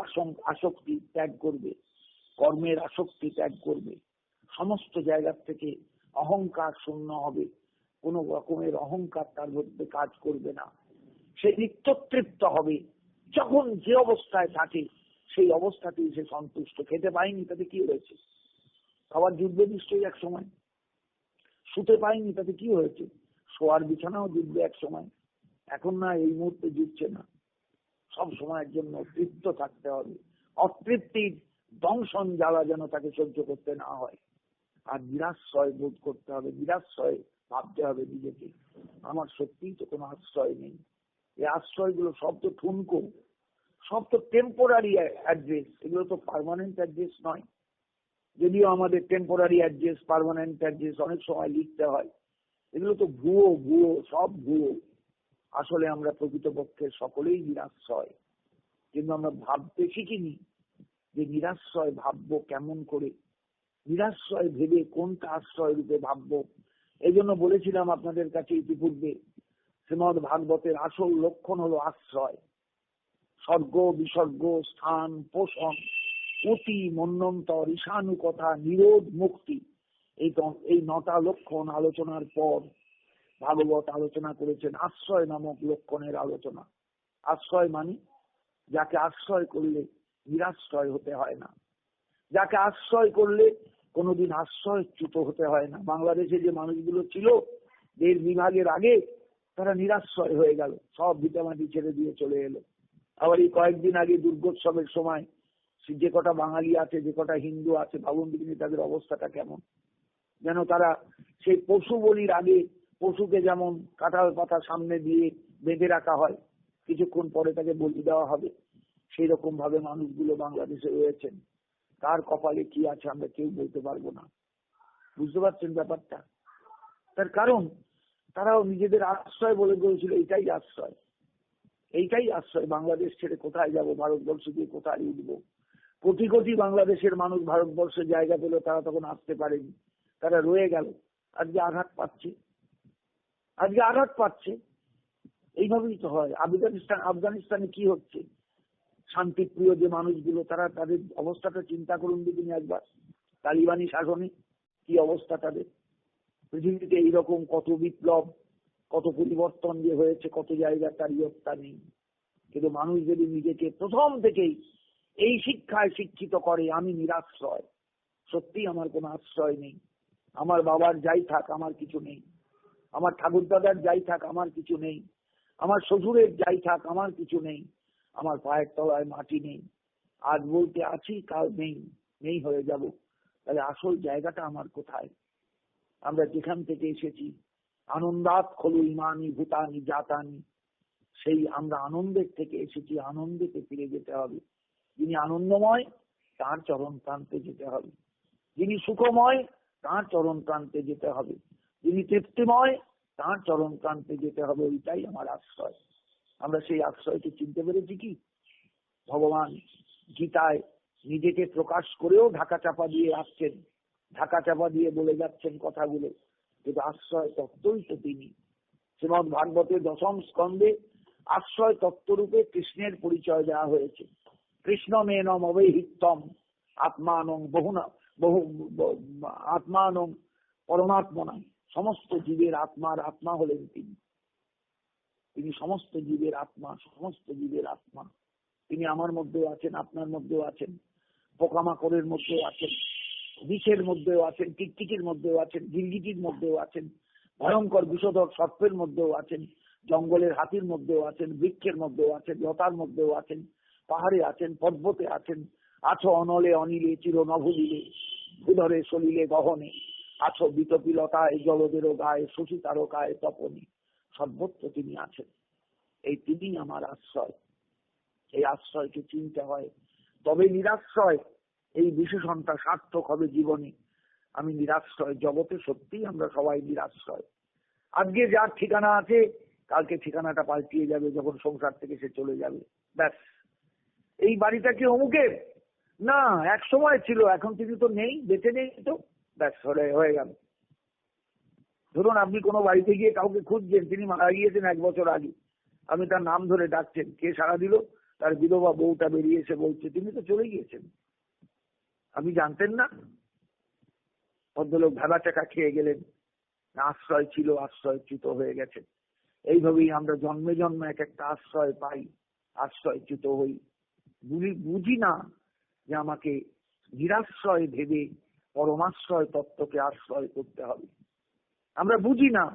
আসক্তি ত্যাগ করবে, কর্মের আসক্তি ত্যাগ করবে, সমস্ত জায়গার থেকে অহংকার শূন্য হবে, কোন রকমের অহংকার তার মধ্যে কাজ করবে না। সে নিত্যতৃপ্ত হবে। যখন যে অবস্থায় থাকে সেই অবস্থাতেই সে সন্তুষ্ট। খেতে পায়নি তাতে কি হয়েছে? খাবার জুটবে নিশ্চয়ই এক সময়। শুতে পায়নি তাতে কি হয়েছে? শোয়ার বিছানাও জুটবে এক সময়। এখন না, এই মুহূর্তে জুটছে না। সব সময়ের জন্য তৃপ্ত থাকতে হবে। অতৃপ্তির দংশন জ্বালা যেন তাকে সহ্য করতে না হয়। আর নিরাশ্রয় বোধ করতে হবে, নিরাশ্রয় ভাবতে হবে নিজেকে, আমার সত্যিই তো কোনো আশ্রয় নেই। এই আশ্রয়গুলো সব তো ঠুনকো, সব তো টেম্পোরারি অ্যাড্রেস, এগুলো তো পার্মানেন্ট অ্যাড্রেস নয়। যদিও আমাদের টেম্পোরারি অ্যাড্রেস, পার্মানেন্ট অ্যাড্রেস অনেক সময় লিখতে হয়, এগুলো তো ভুয়ো, সব ভুয়ো। আসলে আমরা প্রকৃতপক্ষে সকলেই নিরাশ্রয়, কিন্তু আমরা ভাবতে শিখিনি যে নিরাশ্রয় ভাববো কেমন করে, নিরাশ্রয় ভেবে কোনটা আশ্রয় রূপে ভাববো। এই জন্য বলেছিলাম আপনাদের কাছে ইতিপূর্বে, শ্রীমদ ভাগবতের আসল লক্ষণ হলো আশ্রয়। স্বর্গ বিসর্গ স্থান পোষণ অতি মন্বন্তর ঈশানুকথা নিরোধ মুক্তি, এই 9টা লক্ষণ আলোচনার পর ভাগবত আলোচনা করেছেন আশ্রয় নামক লক্ষণের আলোচনা। আশ্রয় মানে যাকে আশ্রয় করলে নিরাশ্রয় হতে হয় না, যাকে আশ্রয় করলে কোনোদিন আশ্রয়চ্যুত হতে হয় না। বাংলাদেশে যে মানুষগুলো ছিল দেশ বিভাগের আগে, তারা নিরাশ্রয় হয়ে গেল, সব ভিটামাটি ছেড়ে দিয়ে চলে এলো। আবার এই কয়েকদিন আগে দুর্গোৎসবের সময় যে কটা বাঙালি আছে, যে কটা হিন্দু আছে, ভাবুন দেখিনি তাদের অবস্থাটা কেমন। যেন তারা সেই পশু বলির আগে পশুকে যেমন কাঁঠাল পাতা সামনে দিয়ে বেঁধে রাখা হয়, কিছুক্ষণ পরে তাকে বলি দেওয়া হবে, সেই রকম ভাবে মানুষগুলো বাংলাদেশে রয়েছেন। কার কপালে কি আছে আমরা কেউ বলতে পারবো না। বুঝতে পারছেন ব্যাপারটা? তার কারণ তারাও নিজেদের আশ্রয় বলে বলেছিল এইটাই আশ্রয়, এইটাই আশ্রয়। বাংলাদেশ ছেড়ে কোথায় যাব, ভারতবর্ষ দিয়ে কোথায় উঠবো। কোটি কোটি বাংলাদেশের মানুষ ভারতবর্ষে জায়গা পেল, তারা তখন আসতে পারেনি, তারা রয়ে গেল। আজকে আঘাত পাচ্ছে, আজকে আঘাত পাচ্ছে। এইভাবেই তো হয়। আফগানিস্তানে কি হচ্ছে? শান্তিপ্রিয় যে মানুষগুলো, তারা তাদের অবস্থাটা চিন্তা করুন দিদিন একবার। তালিবানি শাসনে কি অবস্থা তাদের। পৃথিবীতে এইরকম কত বিপ্লব, কত পরিবর্তন যে হয়েছে, কত জায়গায় তার ইয়ত্তা নেই। কিন্তু মানুষ যদি নিজেকে প্রথম থেকেই এই শিক্ষায় শিক্ষিত করে, আমি নিরাশ্রয়, সত্যি আমার কোনো আশ্রয় নেই, আমার বাবার যাই থাক আমার কিছু নেই, আমার ঠাকুরদাদার যাই থাক আমার কিছু নেই, আমার শ্বশুরের যাই থাক আমার কিছু নেই, আমার পায়ের তলায় মাটি নেই, আজ বলতে আছি কাল নেই, নেই হয়ে যাব, তাহলে আসল জায়গাটা আমার কোথায়? আমরা যেখান থেকে এসেছি, আনন্দাত খলু ইমানি ভূতানি জাতানি, সেই আমরা আনন্দের থেকে এসেছি, আনন্দেতে ফিরে যেতে হবে। যিনি আনন্দময় তার চরণ প্রান্তে যেতে হবে, যিনি সুখময় তার চরণ প্রান্তে যেতে হবে, যিনি তৃপ্তিময় তার চরণ প্রান্তে যেতে হবে। ওইটাই আমার আশ্রয়। আমরা সেই আশ্রয়কে চিনতে পেরেছি কি? ভগবান গীতায় নিজেকে প্রকাশ করেও ঢাকা চাপা দিয়ে আসছেন, ঢাকা চাপা দিয়ে বলে যাচ্ছেন কথাগুলো, কিন্তু আশ্রয় তত্ত্বই তো তিনি। শ্রীমদ ভাগবতের 10ম স্কন্ধে আশ্রয় তত্ত্বরূপে কৃষ্ণের পরিচয় দেওয়া হয়েছে। কৃষ্ণ মেনম অবহিতম আত্মানং বহু আত্মানং পরমাত্মনা, সমস্ত জীবের আত্মার আত্মা হলেন তিনি। তিনি সমস্ত জীবের আত্মা, সমস্ত জীবের আত্মা। তিনি আমার মধ্যেও আছেন, আপনার মধ্যেও আছেন, পোকামাকড়ের মধ্যেও আছেন, বিষের মধ্যেও আছেন, টিকটিকির মধ্যেও আছেন, গিরগিটির মধ্যেও আছেন, ভয়ঙ্কর বিষধর সর্পের মধ্যেও আছেন, জঙ্গলের হাতির মধ্যেও আছেন, বৃক্ষের মধ্যেও আছেন, লতার মধ্যেও আছেন, পাহাড়ে আছেন, পর্বতে আছেন, আছো অনলে অনিলে চির নভুলিলে ভূধরে সলিলে গহনে, আছো বিতপিলতায় জলদের গায়ে শশী তারকায় তপনে, সর্বত্র তিনি আছেন। এই তিনি আমার আশ্রয়। এই আশ্রয়কে চিনতে হয়, তবে নিরাশ্রয় এই বিশেষণটা সার্থক হবে জীবনে। আমি নিরাশ্রয় জগতে, সত্যি আমরা সবাই নিরাশ্রয়। আজকে যার ঠিকানা আছে, কালকে ঠিকানাটা পাল্টিয়ে যাবে, যখন সংসার থেকে সে চলে যাবে। ব্যাস, এই বাড়িটা কি অমুকের? না, এক সময় ছিল, এখন তিনি তো নেই, বেঁচে নেই তো, ব্যাস হয়ে গেল। ধরুন আপনি কোনো বাড়িতে গিয়ে কাউকে খুঁজছেন, তিনি মারা গিয়েছেন 1 বছর আগে, আপনি তার নাম ধরে ডাকছেন, কে সাড়া দিল? তার বিধবা বউটা বেরিয়ে এসে বলছে তিনি তো চলে গিয়েছেন, আপনি জানতেন না? ভদ্রলোক ভেবাচাকা খেয়ে গেলেন, আশ্রয় ছিল, আশ্রয়চ্যুত হয়ে গেছে। এইভাবেই আমরা জন্মে জন্মে এক একটা আশ্রয় পাই, আশ্রয়চ্যুত হই। বুঝি না যে আমাকে নিরাশ্রয় ভেবে পরমাশ্রয় তত্ত্বকে আশ্রয় করতে হবে। আমরা বুঝি না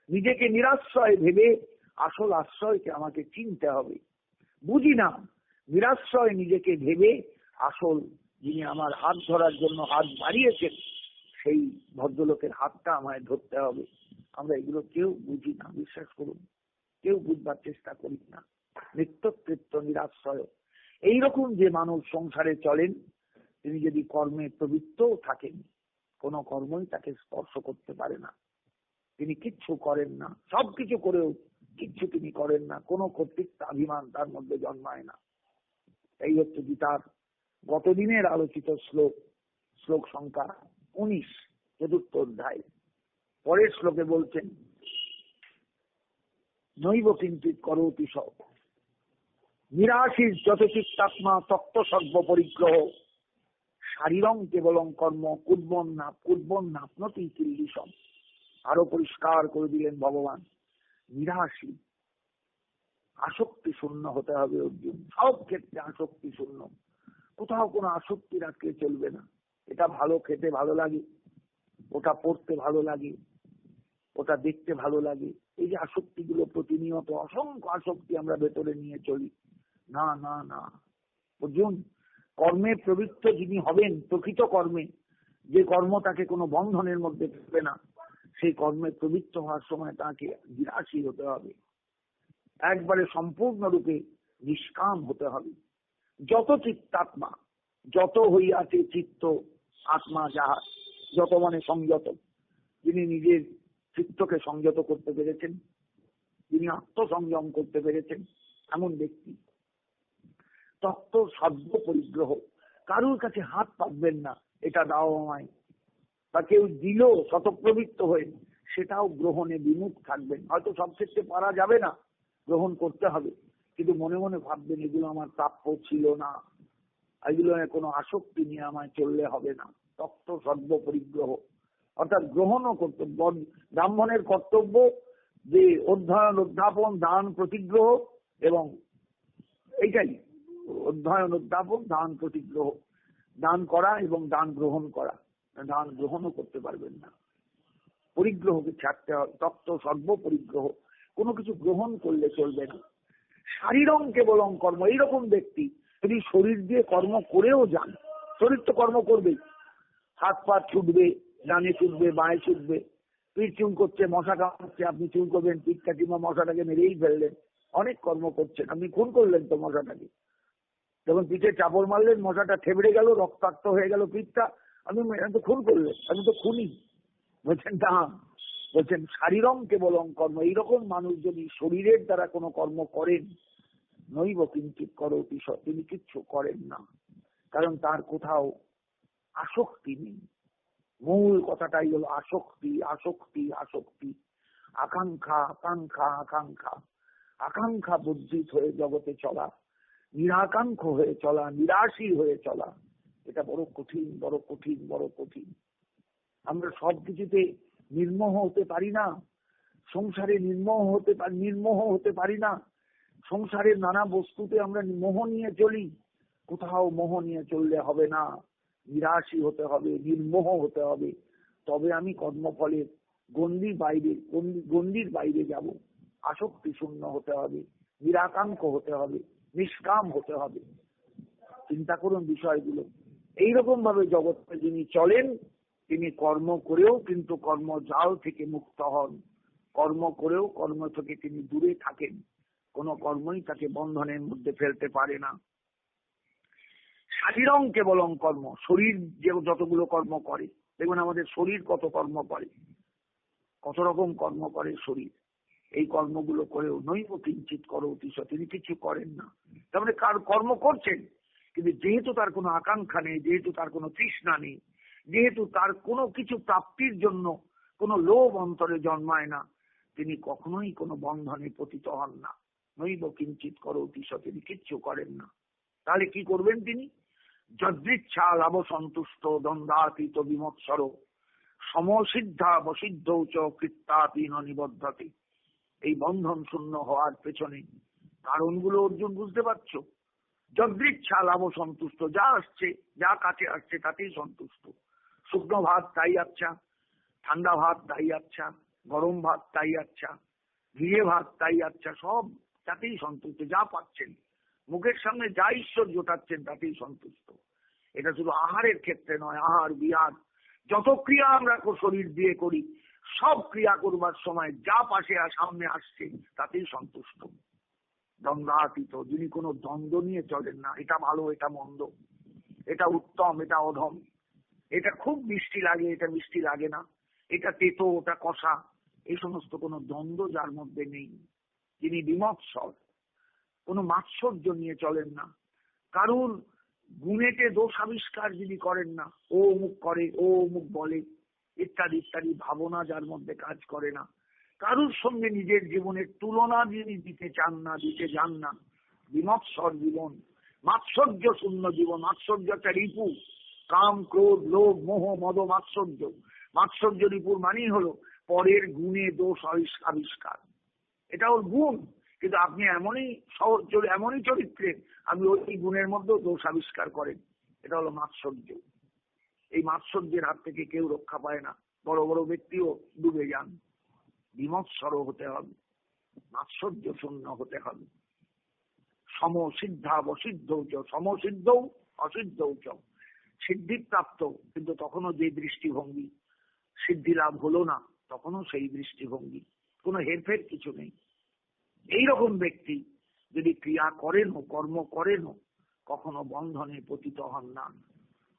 নিজেকে নিরাশ্রয় ভেবে আসল আশ্রয়কে আমাকে চিনতে হবে। বুঝি না নিরাশ্রয় নিজেকে ভেবে আসল যিনি আমার হাত ধরার জন্য হাত বাড়িয়েছেন, সেই ভদ্রলোকের হাতটা আমায় ধরতে হবে। আমরা এগুলো কেউ বুঝি না, বিশ্বাস করুন, কেউ বুঝবার চেষ্টা করি না। নিত্যতৃপ্ত নিরাশ্রয় এইরকম যে মানুষ সংসারে চলেন, তিনি যদি কর্মে প্রবৃত্তও থাকেন, কোন কর্মই তাকে স্পর্শ করতে পারে না। তিনি কিচ্ছু করেন না, সবকিছু করেও কিচ্ছু তিনি করেন না, কোনো কর্তৃত্ব অভিমান তার মধ্যে জন্মায় না। এই হচ্ছে গীতার গতদিনের আলোচিত শ্লোক সংখ্যা 19, 4র্থ অধ্যায়। পরের শ্লোকে বলছেন, নৈব কিঞ্চিৎ করোতি সব নিরাশীর যত চিত্তাত্মা তত্ত্ব সর্ব পরিগ্রহ শারীরং কেবলং কর্ম কুর্বন নাপনতি কিল্লিশম। আরো পরিষ্কার করে দিলেন ভগবান, নিরাশী, আসক্তি শূন্য হতে হবে অর্জুন, সব ক্ষেত্রে আসক্তি শূন্য, কোথাও কোনো আসক্তি রাখলে চলবে না। এটা ভালো খেতে ভালো লাগে, ওটা পড়তে ভালো লাগে, ওটা দেখতে ভালো লাগে, এই যে আসক্তিগুলো প্রতিনিয়ত অসংখ্য আসক্তি আমরা ভেতরে নিয়ে চলি, না না না অর্জুন, কর্মে প্রবৃত্ত যিনি হবেন, প্রকৃত কর্মে, যে কর্ম তাকে কোনো বন্ধনের মধ্যে ফেলবে না, সেই কর্মে প্রবৃত্ত হওয়ার সময় তাকে বিরাশী হতে হবে, একবারে সম্পূর্ণরূপে নিষ্কাম হতে হবে। যত চিত্তাত্মা, যত হইয়াছে চিত্ত আত্মা যাহা, যত মানে সংযত, যিনি নিজের চিত্তকে সংযত করতে পেরেছেন, যিনি আত্মসংযম করতে পেরেছেন, এমন ব্যক্তি। তত্ত্ব সর্ব পরিগ্রহ, কারুর কাছে হাত পাতবেন না, এটা দাও আমায়, বা কেউ দিল শতপ্রবৃত্ত হয়ে, সেটাও গ্রহণে বিমুখ থাকবেন। হয়তো সব ক্ষেত্রে পারা যাবে না, গ্রহণ করতে হবে, কিন্তু মনে মনে ভাববেন এগুলো আমার প্রাপ্য ছিল না, এগুলো কোনো আসক্তি নিয়ে আমায় চললে হবে না। তপ্ত সর্ব পরিগ্রহ, অর্থাৎ গ্রহণও করতে ব্রাহ্মণের কর্তব্য যে অধ্যয়ন অধ্যাপন দান প্রতিগ্রহ, এবং এইটাই অধ্যয়ন অধ্যাপন দান প্রতিগ্রহ, দান করা এবং দান গ্রহণ করা। দান গ্রহণও করতে পারবেন না, পরিগ্রহকে ছাড়তে হবে। তপ্ত সর্ব পরিগ্রহ, কোনো কিছু গ্রহণ করলে চলবে না। শারীরং কেবলং কর্ম, এইরকম ব্যক্তি যদি শরীর দিয়ে কর্ম করেও যান, শরীর তো কর্ম করবেই, হাত পা ছুটবে, ডানে ছুটবে বাঁয়ে ছুটবে, পিঠ চুন করছে, মশা কামড়াচ্ছে, আপনি চুন করবেন পিঠটা, কিংবা মশাটাকে মেরেই ফেললেন, অনেক কর্ম করছেন, আপনি খুন করলেন তো মশাটাকে। যখন পিঠে চাপড় মারলেন, মশাটা থেবড়ে গেল, রক্তাক্ত হয়ে গেল পিঠটা, আপনি তো খুন করলেন, আপনি তো খুনি। বলছেন না, বলছেন শারীরং কেবলং কর্ম, এইরকম মানুষ যদি শরীরের দ্বারা কোনো কর্ম করেন, নৈব কিঞ্চিৎ করোতি, তিনি কিচ্ছু করেন না, কারণ তার কোথাও আসক্তি নেই। মূল কথাটাই হলো আসক্তি, আসক্তি, আসক্তি, আকাঙ্ক্ষা, আকাঙ্ক্ষা, আকাঙ্ক্ষা, আকাঙ্ক্ষা বর্জিত হয়ে জগতে চলা, নিরাকাঙ্ক্ষ হয়ে চলা, নিরাশী হয়ে চলা, এটা বড় কঠিন, বড় কঠিন, বড় কঠিন। আমরা সবকিছুতে নির্মোহ হতে পারি না, সংসারে নির্মোহ হতে পারি না। সংসারের নানা বস্তুতে আমরা মোহ নিয়ে চলি, কোথাও মোহ নিয়ে চললে হবে না, নিরাশী হতে হবে, নির্মোহ হতে হবে, তবে আমি কর্মফলের গণ্ডির বাইরে যাব। আসক্তি শূন্য হতে হবে, নিরাকাঙ্ক্ষ হতে হবে, নিষ্কাম হতে হবে। চিন্তা করুন বিষয়গুলো। এইরকম ভাবে জগতে যিনি চলেন, তিনি কর্ম করেও কিন্তু কর্মজাল থেকে মুক্ত হন, কর্ম করেও কর্ম থেকে তিনি দূরে থাকেন, কোন কর্মই তাকে বন্ধনের মধ্যে ফেলতে পারে না। শারীরং কেবলং কর্ম, শরীর যে যতগুলো কর্ম করে, দেখবেন আমাদের শরীর কত কর্ম করে, কত রকম কর্ম করে শরীর, এই কর্মগুলো করেও নৈব কিঞ্চিৎ করোতি, তিনি কিছু করেন না। তারপরে কার কর্ম করছেন, কিন্তু যেহেতু তার কোনো আকাঙ্ক্ষা নেই, যেহেতু তার কোনো তৃষ্ণা নেই, যেহেতু তার কোনো কিছু প্রাপ্তির জন্য কোনো লোভ অন্তরে জন্মায় না, তিনি কখনোই কোনো বন্ধনে পতিত হন না। নৈব কিঞ্চিৎ করোতি, তিনি কিচ্ছু করেন না। তাহলে কি করবেন তিনি? যদৃচ্ছা লাভ সন্তুষ্ট দ্বন্দ্বাতীত বিমৎসর সমসিদ্ধা বসিদ্ধ চ কৃত্যাপি ন নিবদ্ধতে। এই বন্ধন শূন্য হওয়ার পেছনে কারণগুলো অর্জুন বুঝতে পারছো? যদৃচ্ছা লাভ সন্তুষ্ট, যা আসছে, যা কাছে আসছে তাতেই সন্তুষ্ট। শুকনো ভাত তাই আচ্ছা, ঠান্ডা ভাত তাই আচ্ছা, গরম ভাত তাই আচ্ছা, ঘিরে ভাত তাই আচ্ছা, সব তাতেই সন্তুষ্ট। যা পাচ্ছেন মুখের সামনে, যা ঈশ্বর জোটাচ্ছেন তাতেই সন্তুষ্ট। এটা শুধু আহারের ক্ষেত্রে নয়, আহার বিহার যত ক্রিয়া আমরা শরীর দিয়ে করি, সব ক্রিয়া করবার সময় যা পাশে সামনে আসছে তাতেই সন্তুষ্ট। দ্বন্দ্বাতীত, যিনি কোনো দ্বন্দ্ব নিয়ে চলেন না, এটা ভালো এটা মন্দ, এটা উত্তম এটা অধম, এটা খুব মিষ্টি লাগে এটা মিষ্টি লাগে না, এটা তেতো ওটা কষা, এই সমস্ত কোনো দ্বন্দ্ব যার মধ্যে নেই, যিনি বিমৎসর, কোনো মাৎসর্য নিয়ে চলেন না, কারুর গুণেতে দোষ আবিষ্কার যিনি করেন না, ও অমুক করে, ও অমুক বলে, ইত্যাদি ইত্যাদি ভাবনা যার মধ্যে কাজ করে না, কারুর সঙ্গে নিজের জীবনের তুলনা যিনি দিতে চান না, দিতে যান না, বিমৎসর জীবন, মাৎসর্য শূন্য জীবন। মাৎসর্য একটা রিপু, কাম ক্রোধ লোভ মোহ মদ মাৎসর্য। মাৎসর্য রিপুর মানেই হলো পরের গুণে দোষ আবিষ্কার, এটা ওর গুণ, কিন্তু আপনি এমনই চরিত্রে আপনি ওই গুণের মধ্যে দোষ আবিষ্কার করেন, এটা হলো মাৎসর্য। এই মাৎসর্যের হাত থেকে কেউ রক্ষা পায় না, বড় বড় ব্যক্তিও ডুবে যান। বিমৎসর হতে হবে, মাৎসর্য শূন্য হতে হবে। সমসিদ্ধা অসিদ্ধ, সমসিদ্ধ অসিদ্ধ, সিদ্ধিপ্রাপ্ত কিন্তু তখনও যে দৃষ্টিভঙ্গি, সিদ্ধি লাভ হলো না তখনও সেই দৃষ্টিভঙ্গি, কোনো হেরফের কিছু নেই। এইরকম ব্যক্তি যদি ক্রিয়া করেনও কর্ম করেনও কখনো বন্ধনে পতিত হন না,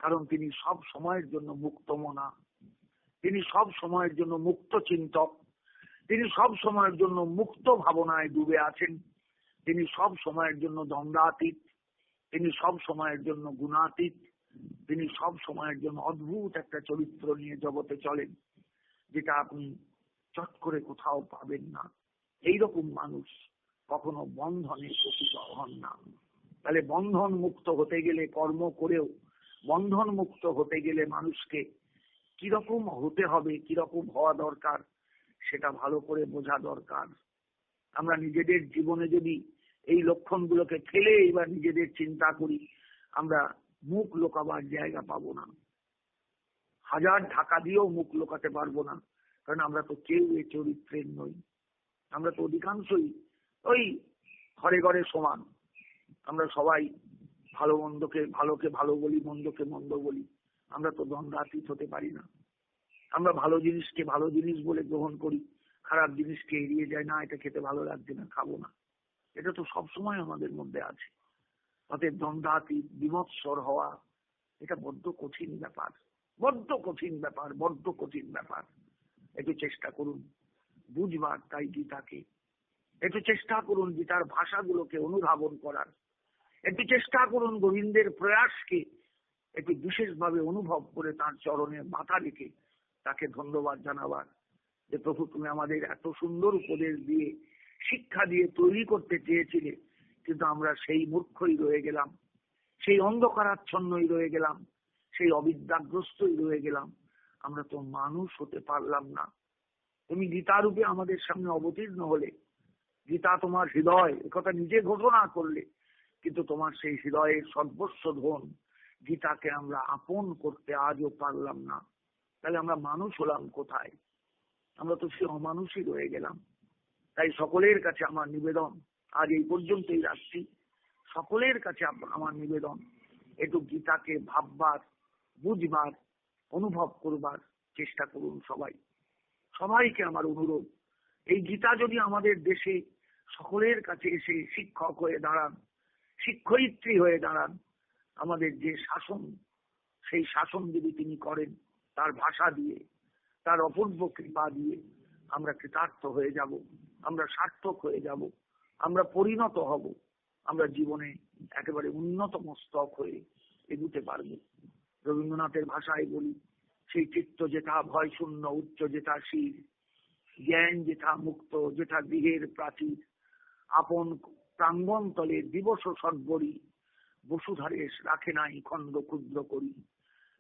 কারণ তিনি সব সময়ের জন্য মুক্ত মনা, তিনি সব সময়ের জন্য মুক্ত চিন্তক, তিনি সব সময়ের জন্য মুক্ত ভাবনায় ডুবে আছেন, তিনি সব সময়ের জন্য দ্বন্দ্বাতীত, তিনি সব সময়ের জন্য গুণাতীত, তিনি সব সময়ের জন্য অদ্ভুত একটা চরিত্র নিয়ে জগতে চলেন, যেটা আপনি চট করে কোথাও পাবেন না। এইরকম মানুষ কখনো বন্ধনে পতিত হন না। তাহলে বন্ধন মুক্ত হতে গেলে, কর্ম করেও বন্ধন মুক্ত হতে গেলে মানুষকে কিরকম হতে হবে, কিরকম হওয়া দরকার, সেটা ভালো করে বোঝা দরকার। আমরা নিজেদের জীবনে যদি এই লক্ষণগুলোকে ফেলে এবার নিজেদের চিন্তা করি, আমরা মুখ লোকাবার জায়গা পাবো না। হাজার ঢাকা দিয়েও মুখ লোকাতে পারবো না, কারণ আমরা তো কেউ এ চরিত্রের নই। আমরা তো অধিকাংশই ওই ঘরে ঘরে সমান। আমরা সবাই ভালো মন্দকে ভালোকে ভালো বলি, মন্দকে মন্দ বলি। আমরা তো দ্বন্দ্বাতীত হতে পারি না। আমরা ভালো জিনিসকে ভালো জিনিস বলে গ্রহণ করি, খারাপ জিনিসকে এড়িয়ে যায়, না এটা খেতে ভালো লাগছে না, খাবো না। এটা তো সবসময় আমাদের মধ্যে আছে। অতএব দ্বন্দ্বাতীত, বিমৎসর হওয়া এটা বড্ড কঠিন ব্যাপার, বড্ড কঠিন ব্যাপার, বড্ড কঠিন ব্যাপার। একটু চেষ্টা করুন বুঝবার তাই গীতাকে, একটু চেষ্টা করুন গীতার ভাষাগুলোকে অনুধাবন করার, একটু চেষ্টা করুন গোবিন্দের প্রয়াসকে একটু বিশেষভাবে অনুভব করে তার চরণে মাথা রেখে তাকে ধন্যবাদ জানাবার, যে প্রভু তুমি আমাদের এত সুন্দর উপদেশ দিয়ে শিক্ষা দিয়ে তৈরি করতে চেয়েছিলে, কিন্তু আমরা সেই মূর্খই রয়ে গেলাম, সেই অন্ধকারাচ্ছন্নই রয়ে গেলাম, সেই অবিদ্যাগ্রস্তই রয়ে গেলাম। আমরা তো মানুষ হতে পারলাম না। তুমি গীতারূপে আমাদের সামনে অবতীর্ণ হলে, গীতা তোমার হৃদয়, একথা নিজে ঘোষণা করলে, কিন্তু তোমার সেই হৃদয়ের সর্বস্ব ধন গীতাকে আমরা আপন করতে আজও পারলাম না। তাহলে আমরা মানুষ হলাম কোথায়? আমরা তো সে অমানুষই রয়ে গেলাম। তাই সকলের কাছে আমার নিবেদন, আজ এই পর্যন্তই রাখছি, সকলের কাছে আমার নিবেদন, একটু গীতাকে ভাববার, বুঝবার, অনুভব করবার চেষ্টা করুন সবাই। সবাইকে আমার অনুরোধ, এই গীতা যদি আমাদের দেশে সকলের কাছে এসে শিক্ষক হয়ে দাঁড়ান, শিক্ষয়িত্রী হয়ে দাঁড়ান, আমাদের যে শাসন, সেই শাসন যদি তিনি করেন তার ভাষা দিয়ে, তার অপূর্ব কৃপা দিয়ে, আমরা কৃতার্থ হয়ে যাব, আমরা সার্থক হয়ে যাব, আমরা পরিণত হব, আমরা জীবনে একেবারে উন্নত মস্তক হয়ে এগুতে পারব। রবীন্দ্রনাথের ভাষায় বলি, সেই চিত্ত যেথা ভয় শূন্য, উচ্চ যেথা শির, জ্ঞান যেথা মুক্ত, যেথা গৃহের প্রাচীর, আপন প্রাঙ্গণ তলে দিবস সর্বরি, বসুধারে রাখে নাই খণ্ড ক্ষুদ্র করি,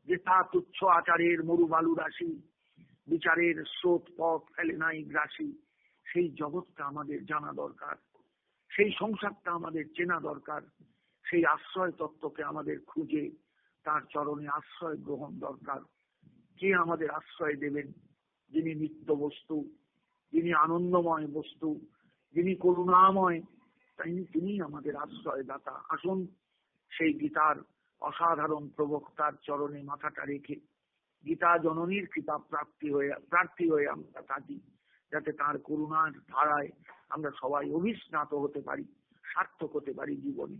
যেথা তুচ্ছ আচারের মরু বালু রাশি, বিচারের স্রোত পথ ফেলে নাই গ্রাসী। সেই জগৎটা আমাদের জানা দরকার, সেই সংসারটা আমাদের চেনা দরকার, সেই আশ্রয় তত্ত্বকে আমাদের খুঁজে তার চরণে আশ্রয় গ্রহণ দরকার। কে আমাদের আশ্রয় দেবেন? যিনি নিত্য বস্তু, যিনি আনন্দময় বস্তু, যিনি করুণাময়, তিনি আমাদের আশ্রয় দাতা। আসুন সেই গীতার অসাধারণ প্রবক্তার চরণে মাথাটা রেখে গীতা জননীর কৃপা প্রার্থী হয়ে আমরা থাকি, যাতে তার করুণার ধারায় আমরা সবাই অভিস্নাত হতে পারি, সার্থক হতে পারি জীবনে।